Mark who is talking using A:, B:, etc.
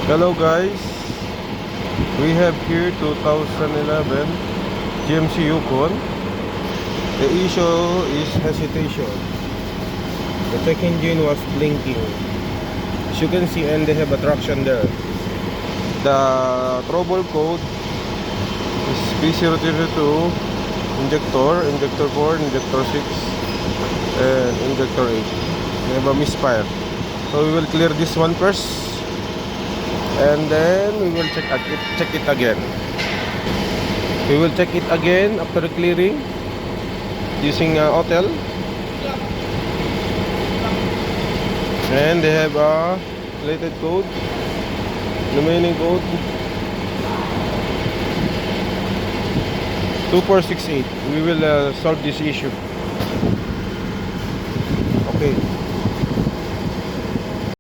A: Hello guys, we have here 2011 GMC Yukon. The issue is hesitation. The check engine was blinking, as you can see, and they have a traction there. The trouble code is P002 injector 4, injector 6 and injector 8. We have a misfire, so we will clear this one first, and then we will check it again. We will check it again after clearing using hotel, and they have a related code, remaining code 2468. We will solve this issue. Okay.